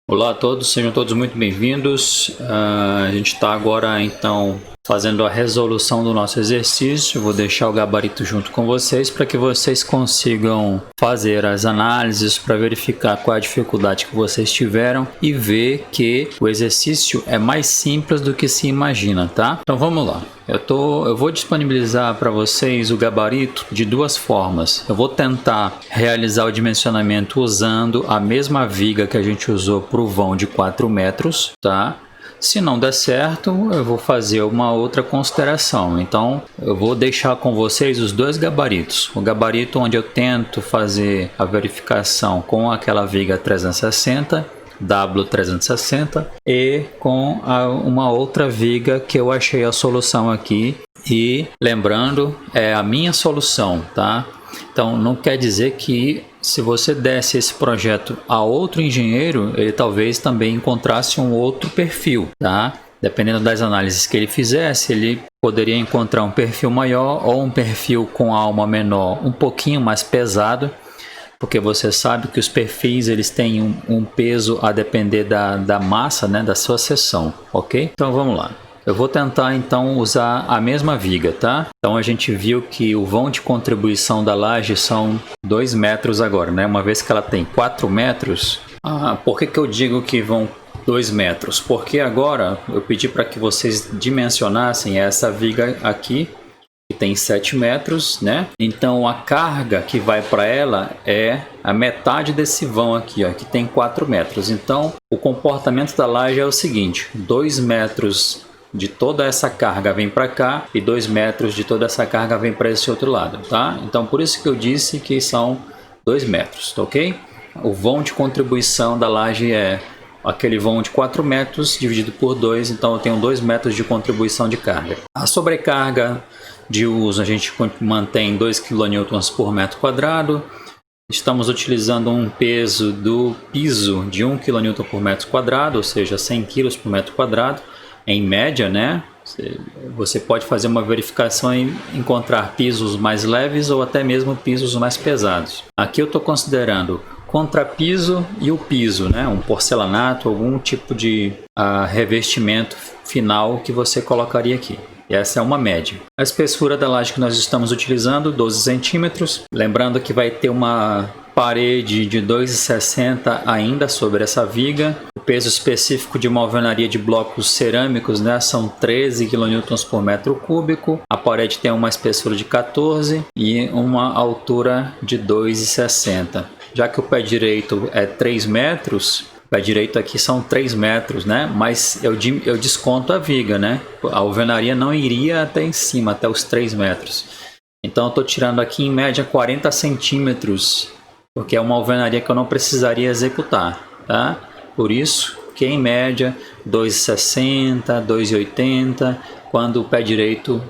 Olá a todos, sejam todos muito bem-vindos. A gente está agora então fazendo a resolução do nosso exercício. Vou deixar o gabarito junto com vocês para que vocês consigam fazer as análises para verificar qual é a dificuldade que vocês tiveram e ver que o exercício é mais simples do que se imagina, tá? Então vamos lá. Eu vou disponibilizar para vocês o gabarito de duas formas. Eu vou tentar realizar o dimensionamento usando a mesma viga que a gente usou para o vão de 4 metros, tá? Se não der certo, eu vou fazer uma outra consideração. Então, eu vou deixar com vocês os dois gabaritos. O gabarito onde eu tento fazer a verificação com aquela viga 360, W360, e com uma outra viga que eu achei a solução aqui. E lembrando, é a minha solução, tá? Então, não quer dizer que se você desse esse projeto a outro engenheiro, ele talvez também encontrasse um outro perfil, tá? Dependendo das análises que ele fizesse, ele poderia encontrar um perfil maior ou um perfil com alma menor, um pouquinho mais pesado, porque você sabe que os perfis eles têm um peso a depender da massa, né, da sua seção, ok? Então vamos lá. Eu vou tentar então usar a mesma viga, tá? Então a gente viu que o vão de contribuição da laje são 2 metros agora, né? Uma vez que ela tem 4 metros. Por que eu digo que vão 2 metros? Porque agora eu pedi para que vocês dimensionassem essa viga aqui, que tem 7 metros, né? Então a carga que vai para ela é a metade desse vão aqui, ó, que tem 4 metros. Então o comportamento da laje é o seguinte: 2 metros de toda essa carga vem para cá e 2 metros de toda essa carga vem para esse outro lado, tá? Então por isso que eu disse que são 2 metros, tá, ok? O vão de contribuição da laje é aquele vão de 4 metros dividido por 2, então eu tenho 2 metros de contribuição de carga. A sobrecarga de uso a gente mantém 2 kN por metro quadrado. Estamos utilizando um peso do piso de 1 kN por metro quadrado, ou seja, 100 kg por metro quadrado. Em média, né? Você pode fazer uma verificação e encontrar pisos mais leves ou até mesmo pisos mais pesados. Aqui eu estou considerando contrapiso e o piso, né? Um porcelanato, algum tipo de revestimento final que você colocaria aqui. E essa é uma média. A espessura da laje que nós estamos utilizando, 12 centímetros. Lembrando que vai ter uma parede de 2,60 ainda sobre essa viga. O peso específico de uma alvenaria de blocos cerâmicos, né, são 13 kN por metro cúbico. A parede tem uma espessura de 14 e uma altura de 2,60. Já que o pé direito é 3 metros, o pé direito aqui são 3 metros, né? Mas eu desconto a viga, né? A alvenaria não iria até em cima, até os 3 metros. Então eu estou tirando aqui em média 40 centímetros, porque é uma alvenaria que eu não precisaria executar, tá? Por isso que em média 2,60, 2,80, quando o pé direito,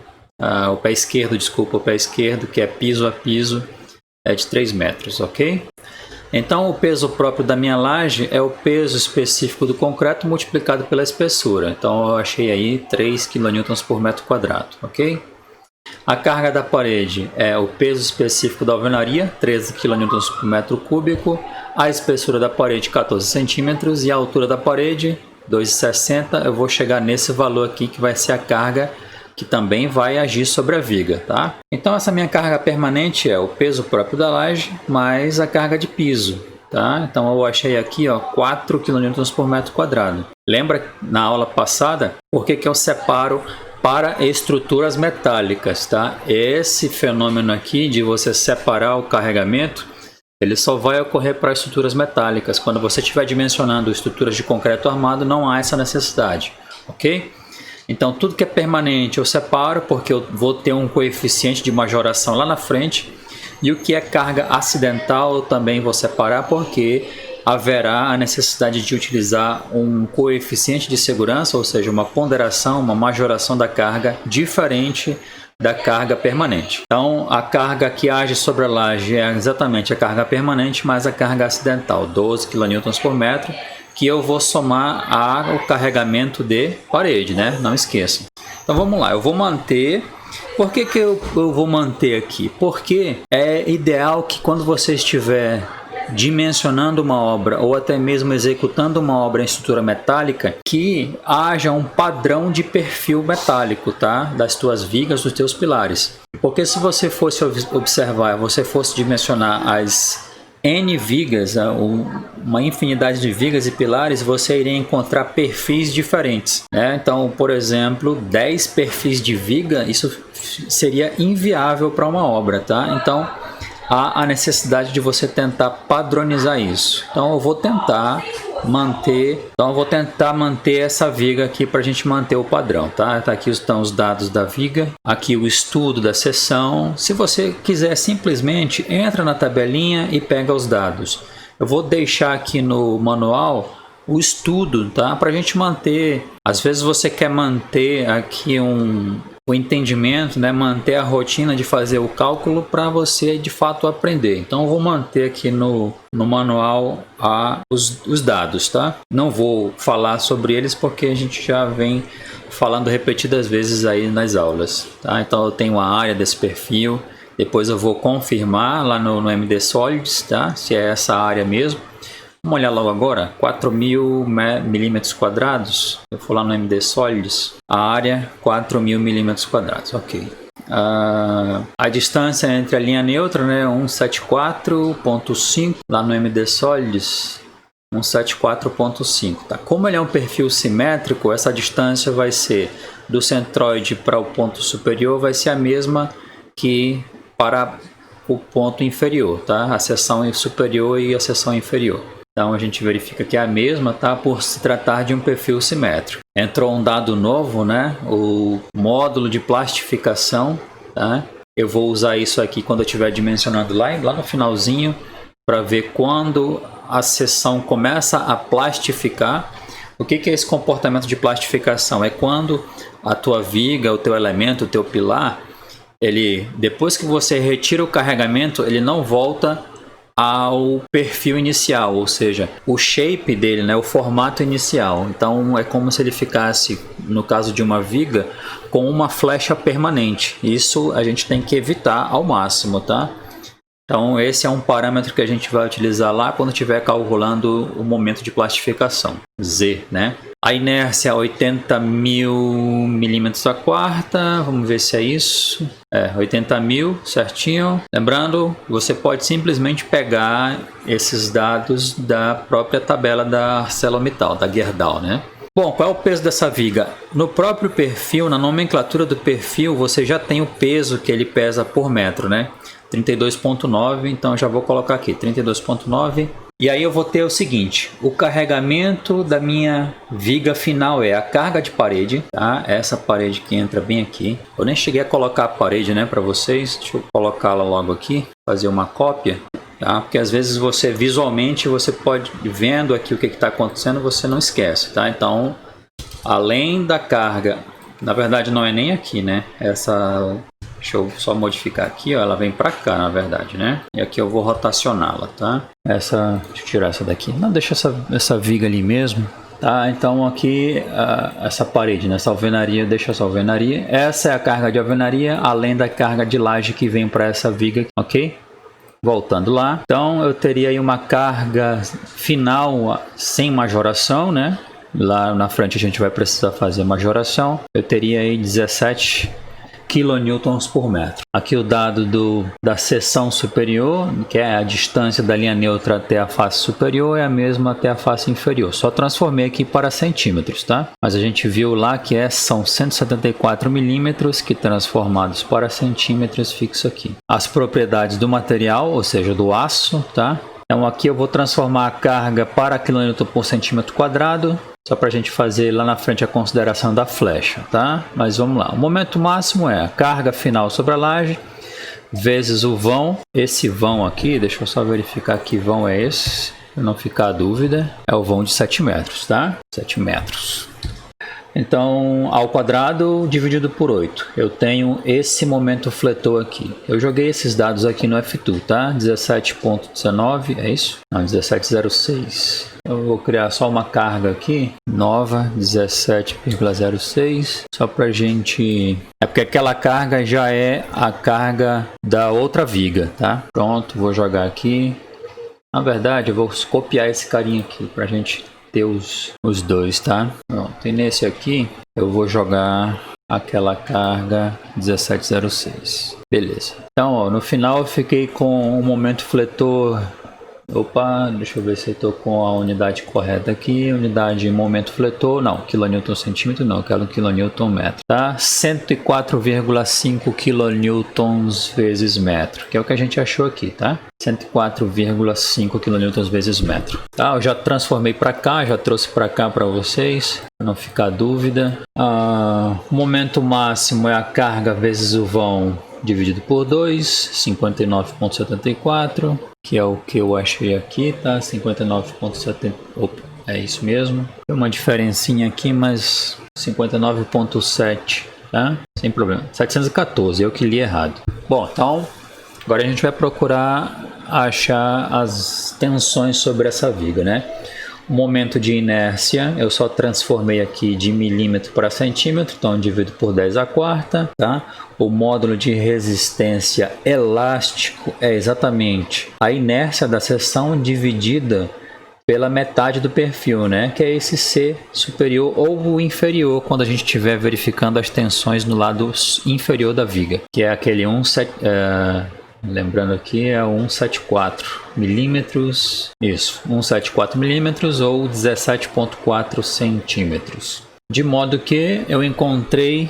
o pé esquerdo, que é piso a piso, é de 3 metros, ok? Então o peso próprio da minha laje é o peso específico do concreto multiplicado pela espessura. Então eu achei aí 3 kN por metro quadrado, ok? A carga da parede é o peso específico da alvenaria, 13 kN por metro cúbico. A espessura da parede, 14 centímetros. E a altura da parede, 2,60. Eu vou chegar nesse valor aqui que vai ser a carga que também vai agir sobre a viga, tá? Então essa minha carga permanente é o peso próprio da laje mais a carga de piso, tá? Então eu achei aqui, ó, 4 kN por metro quadrado. Lembra na aula passada por que eu separo para estruturas metálicas, tá? Esse fenômeno aqui de você separar o carregamento, ele só vai ocorrer para estruturas metálicas. Quando você estiver dimensionando estruturas de concreto armado, não há essa necessidade, ok? Então tudo que é permanente eu separo, porque eu vou ter um coeficiente de majoração lá na frente. E o que é carga acidental eu também vou separar, porque haverá a necessidade de utilizar um coeficiente de segurança, ou seja, uma ponderação, uma majoração da carga diferente da carga permanente. Então a carga que age sobre a laje é exatamente a carga permanente mais a carga acidental, 12 kN por metro, que eu vou somar ao carregamento de parede, né? Não esqueçam. Então vamos lá, eu vou manter. Por que eu vou manter aqui? Porque é ideal que quando você estiver dimensionando uma obra ou até mesmo executando uma obra em estrutura metálica, que haja um padrão de perfil metálico, tá? Das tuas vigas, dos teus pilares. Porque se você fosse observar, você fosse dimensionar as N vigas, uma infinidade de vigas e pilares, você iria encontrar perfis diferentes, né? Então, por exemplo, 10 perfis de viga, isso seria inviável para uma obra, tá? Então, há a necessidade de você tentar padronizar isso. Então eu vou tentar manter essa viga aqui para a gente manter o padrão, tá? Aqui estão os dados da viga, aqui o estudo da seção. Se você quiser, simplesmente entra na tabelinha e pega os dados. Eu vou deixar aqui no manual o estudo, tá? Para a gente manter. Às vezes você quer manter aqui o entendimento, né? Manter a rotina de fazer o cálculo para você de fato aprender. Então eu vou manter aqui no manual os dados, tá? Não vou falar sobre eles porque a gente já vem falando repetidas vezes aí nas aulas, tá? Então eu tenho a área desse perfil, depois eu vou confirmar lá no MD Solids, tá? Se é essa área mesmo. Vamos olhar logo agora, 4.000 milímetros quadrados. Eu for lá no MD Solids, a área 4.000 milímetros quadrados, ok. A distância entre a linha neutra, né, 174.5, lá no MD Solids, 174.5. Tá? Como ele é um perfil simétrico, essa distância vai ser do centroide para o ponto superior, vai ser a mesma que para o ponto inferior, tá? A seção superior e a seção inferior. Então a gente verifica que é a mesma, tá? Por se tratar de um perfil simétrico. Entrou um dado novo, né? O módulo de plastificação, tá? Eu vou usar isso aqui quando eu estiver dimensionando lá no finalzinho, para ver quando a seção começa a plastificar. O que é esse comportamento de plastificação? É quando a tua viga, o teu elemento, o teu pilar, ele, depois que você retira o carregamento, ele não volta ao perfil inicial, ou seja, o shape dele, né, o formato inicial. Então é como se ele ficasse, no caso de uma viga, com uma flecha permanente. Isso a gente tem que evitar ao máximo, tá? Então esse é um parâmetro que a gente vai utilizar lá quando estiver calculando o momento de plastificação, Z, né? A inércia 80.000 milímetros a quarta, vamos ver se é isso. 80.000, certinho. Lembrando, você pode simplesmente pegar esses dados da própria tabela da ArcelorMittal, da Gerdau, né? Bom, qual é o peso dessa viga? No próprio perfil, na nomenclatura do perfil, você já tem o peso que ele pesa por metro, né? 32.9, então eu já vou colocar aqui, 32.9. E aí eu vou ter o seguinte, o carregamento da minha viga final é a carga de parede, tá? Essa parede que entra bem aqui. Eu nem cheguei a colocar a parede, né, para vocês. Deixa eu colocá-la logo aqui, fazer uma cópia, tá? Porque às vezes você visualmente, você pode, vendo aqui o que está acontecendo, você não esquece, tá? Então, além da carga, na verdade não é nem aqui, né? Deixa eu só modificar aqui, ó, ela vem para cá, na verdade, né? E aqui eu vou rotacioná-la, tá? Deixa eu tirar essa daqui. Não, deixa essa viga ali mesmo. Tá, então aqui essa parede, né? Essa alvenaria, deixa essa alvenaria. Essa é a carga de alvenaria, além da carga de laje que vem para essa viga, ok? Voltando lá. Então eu teria aí uma carga final sem majoração, né? Lá na frente a gente vai precisar fazer majoração. Eu teria aí 17 quilonewtons por metro. Aqui o dado da seção superior, que é a distância da linha neutra até a face superior, é a mesma até a face inferior. Só transformei aqui para centímetros, tá? Mas a gente viu lá que são 174 milímetros, que transformados para centímetros fixo aqui. As propriedades do material, ou seja, do aço, tá? Então aqui eu vou transformar a carga para quilonewton por centímetro quadrado, só para a gente fazer lá na frente a consideração da flecha, tá? Mas vamos lá. O momento máximo é a carga final sobre a laje, vezes o vão. Esse vão aqui, deixa eu só verificar que vão é esse, para não ficar a dúvida. É o vão de 7 metros, tá? 7 metros. Então, ao quadrado dividido por 8. Eu tenho esse momento fletor aqui. Eu joguei esses dados aqui no F2, tá? 17.19, é isso? Não, 17.06. Eu vou criar só uma carga aqui, nova, 17,06. Só pra gente... É porque aquela carga já é a carga da outra viga, tá? Pronto, vou jogar aqui. Na verdade, eu vou copiar esse carinha aqui pra gente ter os dois, tá? Pronto, e nesse aqui eu vou jogar aquela carga 1706. Beleza. Então, ó, no final eu fiquei com o momento fletor. Opa, deixa eu ver se eu tô com a unidade correta aqui. Unidade momento fletor, não, quilonewton centímetro, não, eu quero quilonewton metro, tá? 104,5 quilonewtons vezes metro, que é o que a gente achou aqui, tá? 104,5 quilonewtons vezes metro, tá? Eu já transformei para cá, já trouxe para cá para vocês, para não ficar dúvida. O momento máximo é a carga vezes o vão dividido por 2, 59,74, que é o que eu achei aqui, tá? 59,70. Opa, é isso mesmo. Tem uma diferencinha aqui, mas 59,7, tá? Sem problema. 714, eu que li errado. Bom, então agora a gente vai procurar achar as tensões sobre essa viga, né? O momento de inércia, eu só transformei aqui de milímetro para centímetro, então eu divido por 10 a quarta, tá? O módulo de resistência elástico é exatamente a inércia da seção dividida pela metade do perfil, né? Que é esse C superior ou inferior, quando a gente estiver verificando as tensões no lado inferior da viga, que é aquele 1,7... lembrando aqui é 174 milímetros, isso, 174 milímetros ou 17,4 centímetros. De modo que eu encontrei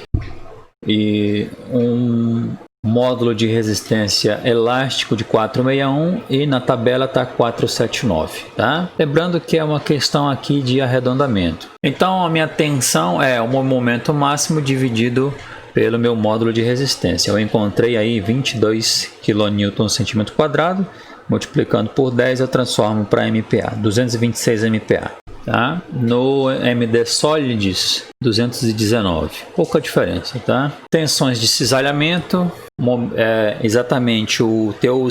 um módulo de resistência elástico de 461 e na tabela está 479, tá? Lembrando que é uma questão aqui de arredondamento. Então a minha tensão é o momento máximo dividido pelo meu módulo de resistência. Eu encontrei aí 22 kN/cm², multiplicando por 10 eu transformo para MPa, 226 MPa. Tá? No MD Solids 219, pouca diferença, tá? Tensões de cisalhamento, exatamente o teu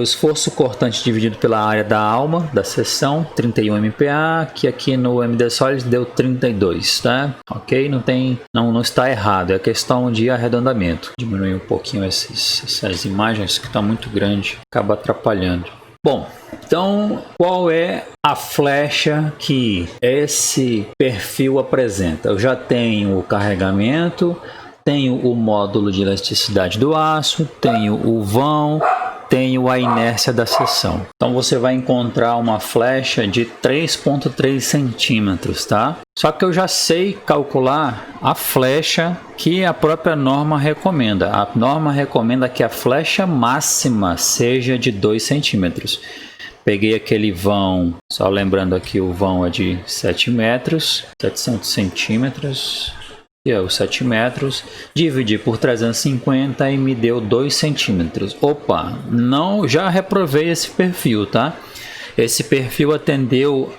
esforço cortante dividido pela área da alma da seção, 31 MPa, que aqui no MD Solids deu 32, tá? Ok? Não está errado, é questão de arredondamento. Diminuir um pouquinho essas imagens que está muito grande, acaba atrapalhando. Bom, então qual é a flecha que esse perfil apresenta? Eu já tenho o carregamento, tenho o módulo de elasticidade do aço, tenho o vão, tenho a inércia da seção. Então você vai encontrar uma flecha de 3,3 centímetros, tá? Só que eu já sei calcular a flecha que a própria norma recomenda. A norma recomenda que a flecha máxima seja de 2 centímetros. Peguei aquele vão, só lembrando aqui, o vão é de 7 metros, 700 centímetros, que é os 7 metros, dividi por 350 e me deu 2 centímetros. Opa, não, já reprovei esse perfil, tá? Esse perfil atendeu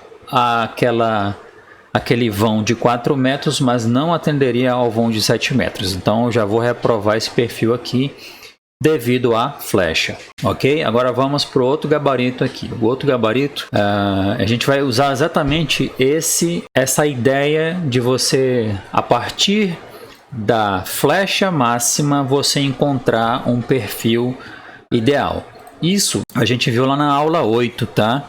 aquele vão de 4 metros, mas não atenderia ao vão de 7 metros. Então eu já vou reprovar esse perfil aqui devido à flecha, ok? Agora vamos para o outro gabarito aqui. O outro gabarito, a gente vai usar exatamente essa ideia de você, a partir da flecha máxima, você encontrar um perfil ideal. Isso a gente viu lá na aula 8, tá?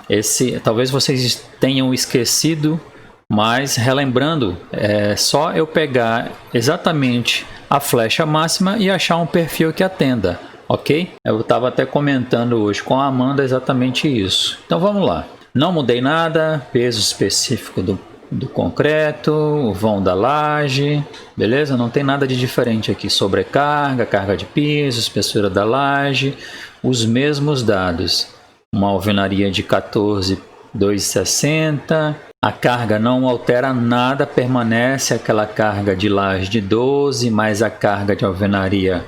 Talvez vocês tenham esquecido, mas relembrando, é só eu pegar exatamente a flecha máxima e achar um perfil que atenda, ok? Eu estava até comentando hoje com a Amanda exatamente isso. Então vamos lá. Não mudei nada, peso específico do concreto, o vão da laje, beleza? Não tem nada de diferente aqui. Sobrecarga, carga de piso, espessura da laje, os mesmos dados. Uma alvenaria de 14,260. A carga não altera nada, permanece aquela carga de laje de 12, mais a carga de alvenaria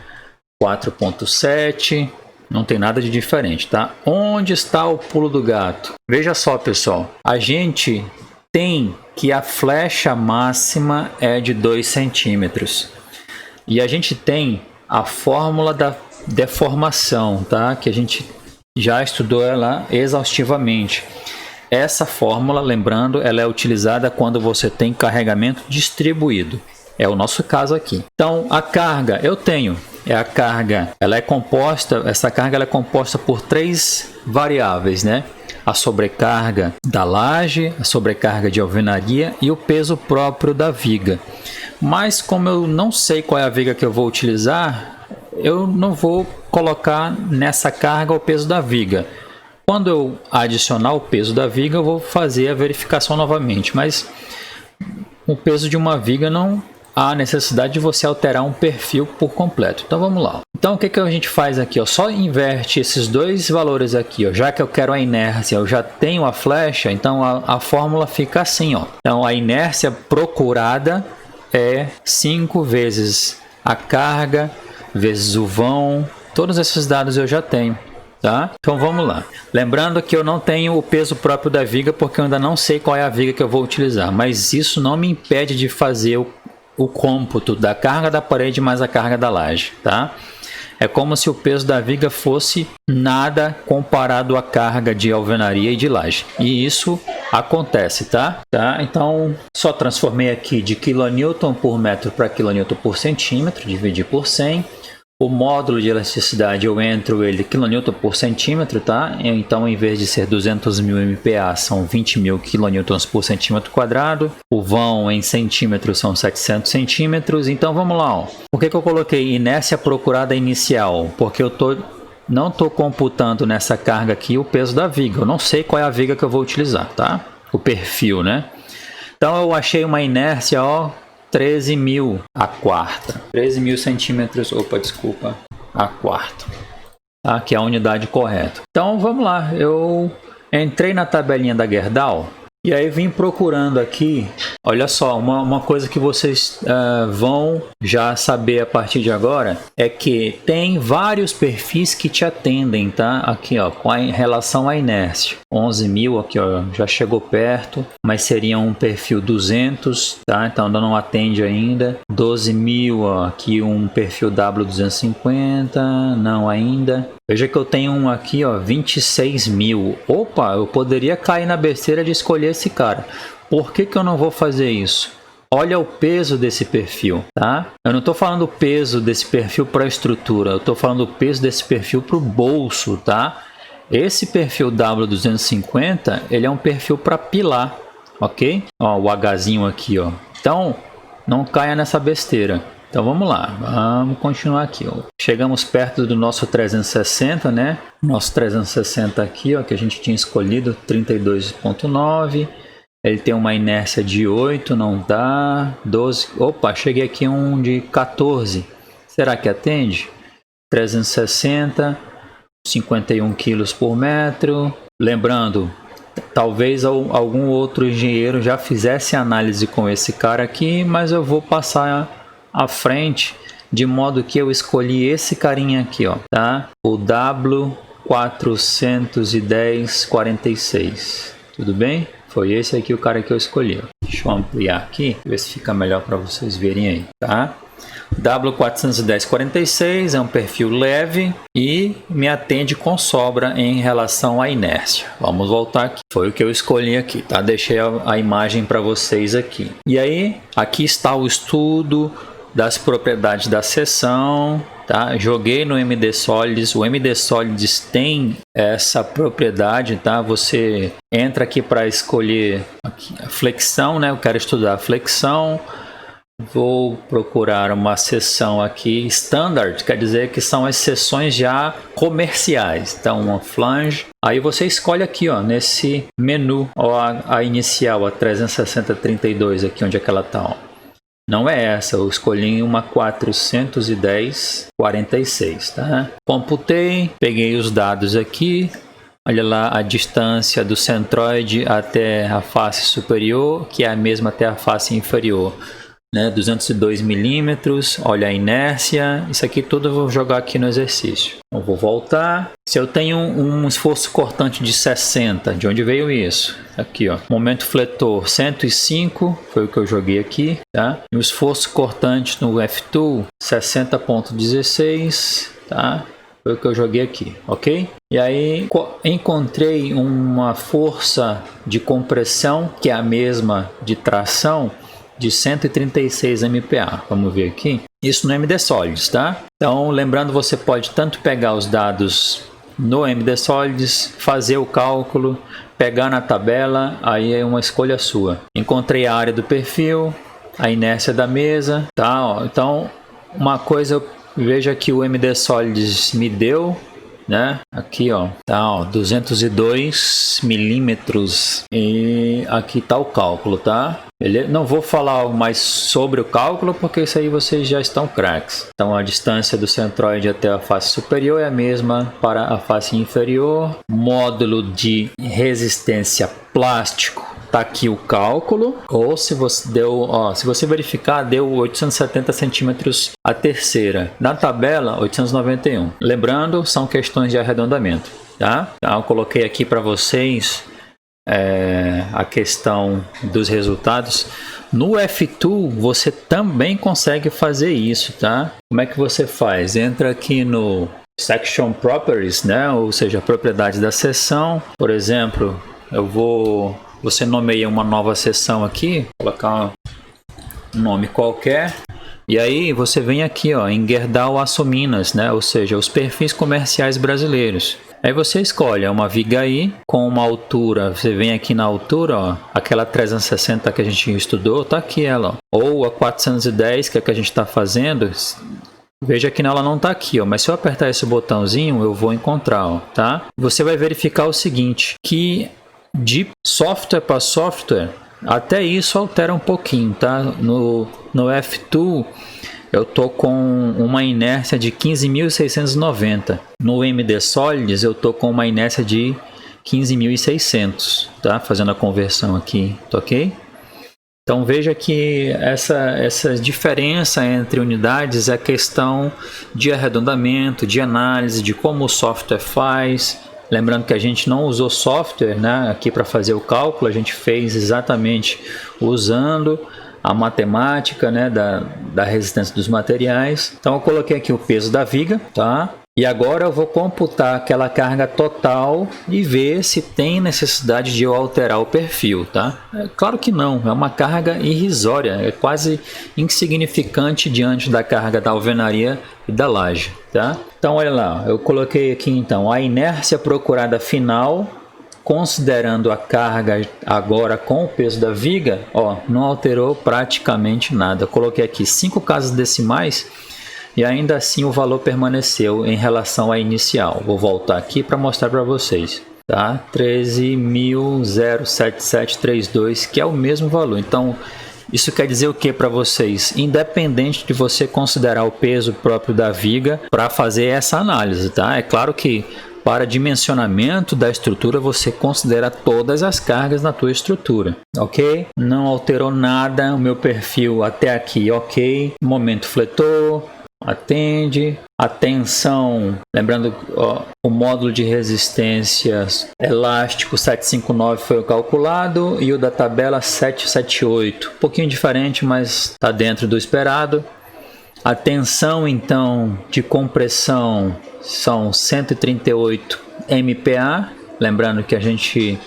4,7. Não tem nada de diferente, tá? Onde está o pulo do gato? Veja só, pessoal. A gente tem que a flecha máxima é de 2 centímetros. E a gente tem a fórmula da deformação, tá? Que a gente já estudou ela exaustivamente. Essa fórmula, lembrando, ela é utilizada quando você tem carregamento distribuído. É o nosso caso aqui. Então, a carga eu tenho é a carga. Essa carga ela é composta por 3 variáveis, né? A sobrecarga da laje, a sobrecarga de alvenaria e o peso próprio da viga. Mas como eu não sei qual é a viga que eu vou utilizar, eu não vou colocar nessa carga o peso da viga. Quando eu adicionar o peso da viga, eu vou fazer a verificação novamente. Mas o peso de uma viga não há necessidade de você alterar um perfil por completo. Então vamos lá. Então o que a gente faz aqui? Ó? Só inverte esses dois valores aqui. Ó. Já que eu quero a inércia, eu já tenho a flecha, então a fórmula fica assim. Ó. Então a inércia procurada é 5 vezes a carga, vezes o vão. Todos esses dados eu já tenho. Tá? Então vamos lá. Lembrando que eu não tenho o peso próprio da viga porque eu ainda não sei qual é a viga que eu vou utilizar. Mas isso não me impede de fazer o cômputo da carga da parede mais a carga da laje, tá? É como se o peso da viga fosse nada comparado à carga de alvenaria e de laje. E isso acontece, tá? Então, só transformei aqui de kN por metro para kN por centímetro, dividi por 100. O módulo de elasticidade eu entro ele kN por centímetro, tá? Então, em vez de ser 200.000 MPa, são 20.000 kN por centímetro quadrado. O vão em centímetros são 700 centímetros. Então, vamos lá. Ó. Por que eu coloquei inércia procurada inicial? Porque eu não estou computando nessa carga aqui o peso da viga. Eu não sei qual é a viga que eu vou utilizar, tá? O perfil, né? Então, eu achei uma inércia, ó. 13.000 a quarta, 13.000 centímetros, a quarta, tá? Que é a unidade correta. Então vamos lá, eu entrei na tabelinha da Gerdau e aí vim procurando aqui, olha só, uma coisa que vocês vão já saber a partir de agora é que tem vários perfis que te atendem, tá? Aqui, ó, com relação à inércia. 11.000 aqui, ó, já chegou perto, mas seria um perfil 200, tá? Então ainda não atende ainda. 12.000, ó, aqui um perfil W250, não ainda. Veja que eu tenho um aqui, ó, 26.000. Opa, eu poderia cair na besteira de escolher esse cara. Por que eu não vou fazer isso? Olha o peso desse perfil, tá? Eu não estou falando o peso desse perfil para a estrutura, eu estou falando o peso desse perfil para o bolso, tá? Esse perfil W250, ele é um perfil para pilar, ok? Ó, o Hzinho aqui, ó. Então, não caia nessa besteira. Então vamos lá, vamos continuar aqui. Ó. Chegamos perto do nosso 360, né? Nosso 360 aqui, ó, que a gente tinha escolhido, 32.9. Ele tem uma inércia de 8, não dá. 12. Opa, cheguei aqui um de 14. Será que atende? 360, 51 quilos por metro. Lembrando, talvez algum outro engenheiro já fizesse análise com esse cara aqui, mas eu vou passar à frente, de modo que eu escolhi esse carinha aqui, ó, tá? O W410-46. Tudo bem? Foi esse aqui o cara que eu escolhi. Deixa eu ampliar aqui, ver se fica melhor para vocês verem aí, tá? W410-46 é um perfil leve e me atende com sobra em relação à inércia. Vamos voltar aqui. Foi o que eu escolhi aqui, tá? Deixei a imagem para vocês aqui. E aí, aqui está o estudo das propriedades da seção, tá? Joguei no MD Solids. O MD Solids tem essa propriedade, tá? Você entra aqui para escolher aqui a flexão, né? Eu quero estudar a flexão. Vou procurar uma seção aqui standard, quer dizer que são as seções já comerciais. Então, uma flange. Aí você escolhe aqui, ó, nesse menu, ó, a inicial, a 360-32 aqui, onde é que ela tá, ó. Não é essa, eu escolhi uma 410-46, tá? Computei, peguei os dados aqui. Olha lá a distância do centroide até a face superior, que é a mesma até a face inferior. 202 milímetros, olha a inércia, isso aqui tudo eu vou jogar aqui no exercício. Eu vou voltar. Se eu tenho um esforço cortante de 60, de onde veio isso? Aqui, ó, momento fletor 105, foi o que eu joguei aqui, tá? E o esforço cortante no F-Tool 60.16, tá? Foi o que eu joguei aqui, ok? E aí encontrei uma força de compressão, que é a mesma de tração, de 136 MPa. Vamos ver aqui. Isso no MD Solids, tá? Então, lembrando, você pode tanto pegar os dados no MD Solids, fazer o cálculo, pegar na tabela, aí é uma escolha sua. Encontrei a área do perfil, a inércia da mesa, tá? Ó, então, uma coisa, veja que o MD Solids me deu, né? Aqui, ó, tá, ó, 202 milímetros e aqui tá o cálculo, tá? Não vou falar mais sobre o cálculo porque isso aí vocês já estão craques. Então a distância do centroide até a face superior é a mesma para a face inferior. Módulo de resistência plástico, tá aqui o cálculo. Ou se você deu, ó, se você verificar, deu 870 centímetros a terceira. Na tabela 891. Lembrando, são questões de arredondamento, tá? Então eu coloquei aqui para vocês a questão dos resultados. No F2 você também consegue fazer isso, tá? Como é que você faz? Entra aqui no Section Properties, né? Ou seja, propriedades da seção. Por exemplo, você nomeia uma nova seção aqui, colocar um nome qualquer. E aí você vem aqui, ó, em Gerdau Aço Minas, né? Ou seja, os perfis comerciais brasileiros. Aí você escolhe uma viga aí com uma altura, você vem aqui na altura, ó, aquela 360 que a gente estudou, tá aqui ela, ó. Ou a 410 que é a que a gente está fazendo. Veja que ela não está aqui, ó, mas se eu apertar esse botãozinho eu vou encontrar, ó, tá? Você vai verificar o seguinte, que de software para software, até isso altera um pouquinho, tá? No F2 eu tô com uma inércia de 15.690. No MD Solids eu tô com uma inércia de 15.600, tá? Fazendo a conversão aqui, tá ok? Então veja que essa diferença entre unidades é questão de arredondamento, de análise, de como o software faz. Lembrando que a gente não usou software, né, aqui para fazer o cálculo, a gente fez exatamente usando a matemática, né, da resistência dos materiais. Então eu coloquei aqui o peso da viga, tá? E agora eu vou computar aquela carga total e ver se tem necessidade de eu alterar o perfil, tá? Claro que não, é uma carga irrisória, é quase insignificante diante da carga da alvenaria e da laje, tá? Então olha lá, eu coloquei aqui então a inércia procurada final, considerando a carga agora com o peso da viga, ó, não alterou praticamente nada. Eu coloquei aqui 5 casas decimais e ainda assim o valor permaneceu em relação à inicial. Vou voltar aqui para mostrar para vocês, tá? 13.07732, que é o mesmo valor. Então isso quer dizer o que para vocês? Independente de você considerar o peso próprio da viga para fazer essa análise, tá? É claro que para dimensionamento da estrutura você considera todas as cargas na tua estrutura, ok? Não alterou nada, o meu perfil até aqui, ok? Momento fletor, atende, a tensão, lembrando, ó, o módulo de resistências elástico 759 foi calculado e o da tabela 778, um pouquinho diferente, mas está dentro do esperado. A tensão então de compressão são 138 MPa, lembrando que a gente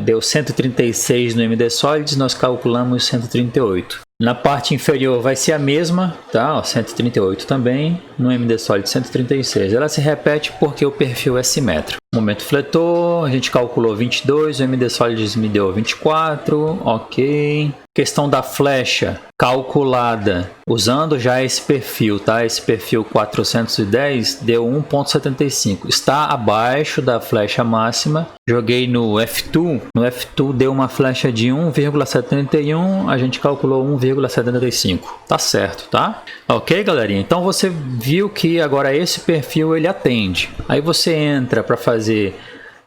deu 136 no MD Solids, nós calculamos 138. Na parte inferior vai ser a mesma, tá? Ó, 138 também, no MD Solid 136. Ela se repete porque o perfil é simétrico. Momento fletor, a gente calculou 22, o MD Solids me deu 24, ok. Questão da flecha calculada usando já esse perfil, tá? Esse perfil 410 deu 1.75, está abaixo da flecha máxima. Joguei no F2, no F2 deu uma flecha de 1,71, a gente calculou 1,75, tá certo, tá? Ok, galerinha? Então você viu que agora esse perfil ele atende. Aí você entra para fazer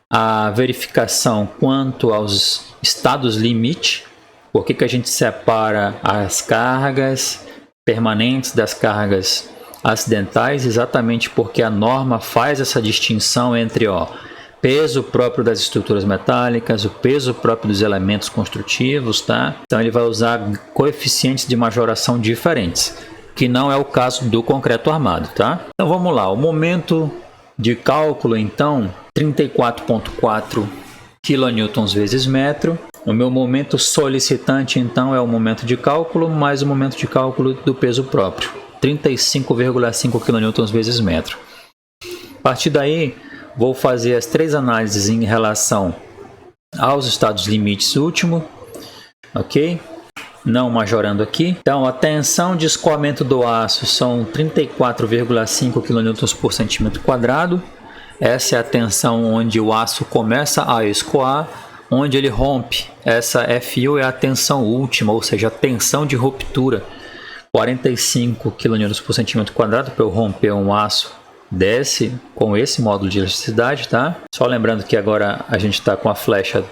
a verificação quanto aos estados limite. Por que a gente separa as cargas permanentes das cargas acidentais? Exatamente porque a norma faz essa distinção entre peso próprio das estruturas metálicas, o peso próprio dos elementos construtivos, tá? Então ele vai usar coeficientes de majoração diferentes, que não é o caso do concreto armado, tá? Então vamos lá, o momento de cálculo então 34,4 kN vezes metro. O meu momento solicitante então é o momento de cálculo mais o momento de cálculo do peso próprio. 35,5 kN vezes metro. A partir daí, vou fazer as 3 análises em relação aos estados limites último, ok? Não majorando aqui. Então, a tensão de escoamento do aço são 34,5 kN por centímetro quadrado. Essa é a tensão onde o aço começa a escoar, onde ele rompe. Essa FU é a tensão última, ou seja, a tensão de ruptura. 45 kN por centímetro quadrado para eu romper um aço desce com esse módulo de elasticidade, tá? Só lembrando que agora a gente está com a flecha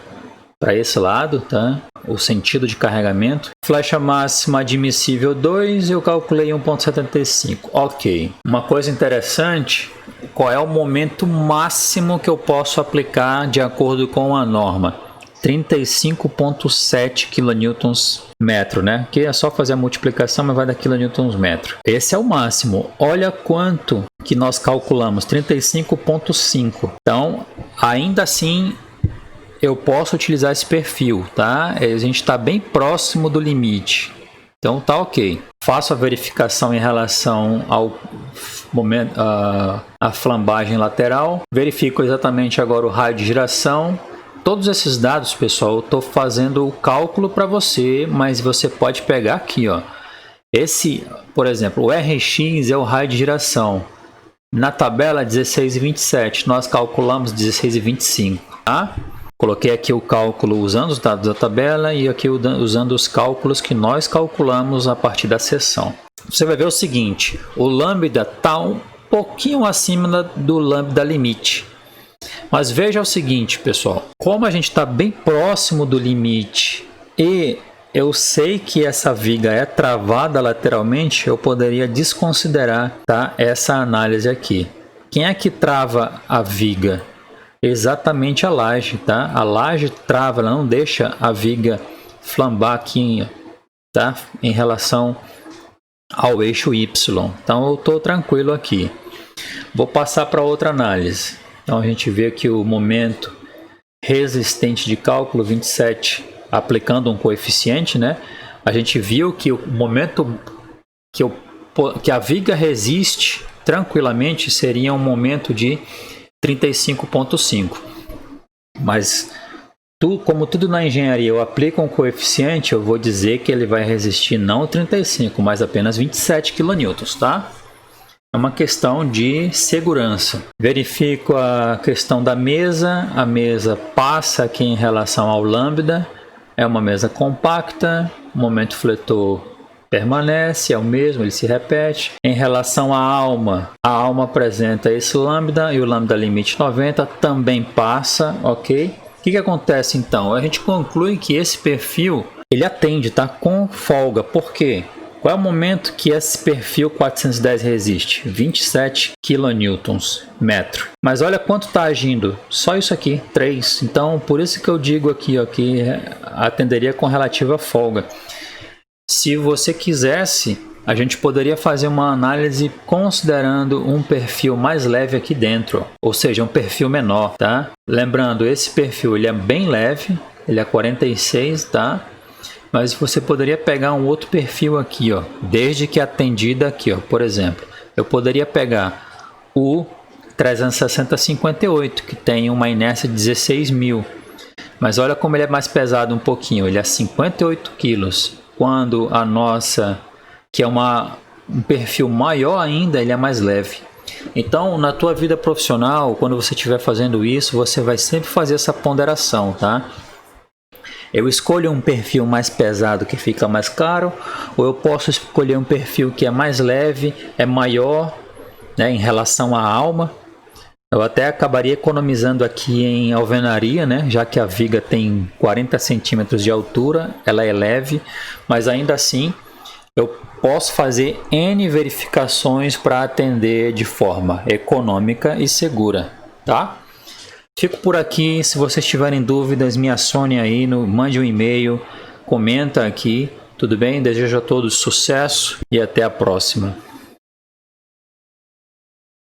para esse lado, tá? O sentido de carregamento. Flecha máxima admissível 2, eu calculei 1,75. Ok. Uma coisa interessante, qual é o momento máximo que eu posso aplicar de acordo com a norma? 35,7 kN/metro, né? Que é só fazer a multiplicação, mas vai dar kN/metro. Esse é o máximo. Olha quanto que nós calculamos, 35,5. Então, ainda assim, eu posso utilizar esse perfil, tá? A gente está bem próximo do limite. Então, tá ok. Faço a verificação em relação ao momento, a flambagem lateral. Verifico exatamente agora o raio de giração. Todos esses dados, pessoal, eu estou fazendo o cálculo para você, mas você pode pegar aqui, ó. Esse, por exemplo, o RX é o raio de giração. Na tabela 16,27, nós calculamos 16,25, tá? Coloquei aqui o cálculo usando os dados da tabela e aqui usando os cálculos que nós calculamos a partir da seção. Você vai ver o seguinte, o lambda está um pouquinho acima do lambda limite. Mas veja o seguinte, pessoal, como a gente está bem próximo do limite e eu sei que essa viga é travada lateralmente, eu poderia desconsiderar, tá, essa análise aqui. Quem é que trava a viga? Exatamente a laje, tá? A laje trava, ela não deixa a viga flambar aqui, tá? Em relação ao eixo Y. Então eu estou tranquilo aqui. Vou passar para outra análise. Então a gente vê que o momento resistente de cálculo 27, aplicando um coeficiente, né? A gente viu que o momento que a viga resiste tranquilamente seria um momento de 35,5. Mas como tudo na engenharia eu aplico um coeficiente, eu vou dizer que ele vai resistir não 35, mas apenas 27 kN, tá? É uma questão de segurança. Verifico a questão da mesa. A mesa passa aqui em relação ao lambda. É uma mesa compacta. O momento fletor permanece, é o mesmo, ele se repete. Em relação à alma, a alma apresenta esse lambda e o lambda limite 90 também passa, ok? O que acontece então? A gente conclui que esse perfil ele atende, tá? Com folga. Por quê? Qual é o momento que esse perfil 410 resiste? 27 kN/metro. Mas olha quanto está agindo. Só isso aqui, 3. Então, por isso que eu digo aqui, ó, que atenderia com relativa folga. Se você quisesse, a gente poderia fazer uma análise considerando um perfil mais leve aqui dentro, ó. Ou seja, um perfil menor, tá? Lembrando, esse perfil ele é bem leve, ele é 46, tá? Mas você poderia pegar um outro perfil aqui, ó, desde que atendida aqui, ó, por exemplo. Eu poderia pegar o 360-58, que tem uma inércia de 16.000. Mas olha como ele é mais pesado um pouquinho, ele é 58 quilos. Quando a nossa, que é um perfil maior ainda, ele é mais leve. Então, na tua vida profissional, quando você estiver fazendo isso, você vai sempre fazer essa ponderação, tá? Eu escolho um perfil mais pesado que fica mais caro, ou eu posso escolher um perfil que é mais leve, é maior, né, em relação à alma. Eu até acabaria economizando aqui em alvenaria, né, já que a viga tem 40 centímetros de altura, ela é leve, mas ainda assim eu posso fazer N verificações para atender de forma econômica e segura, tá? Fico por aqui. Se vocês tiverem dúvidas, me acione aí, mande um e-mail, comenta aqui, tudo bem? Desejo a todos sucesso e até a próxima.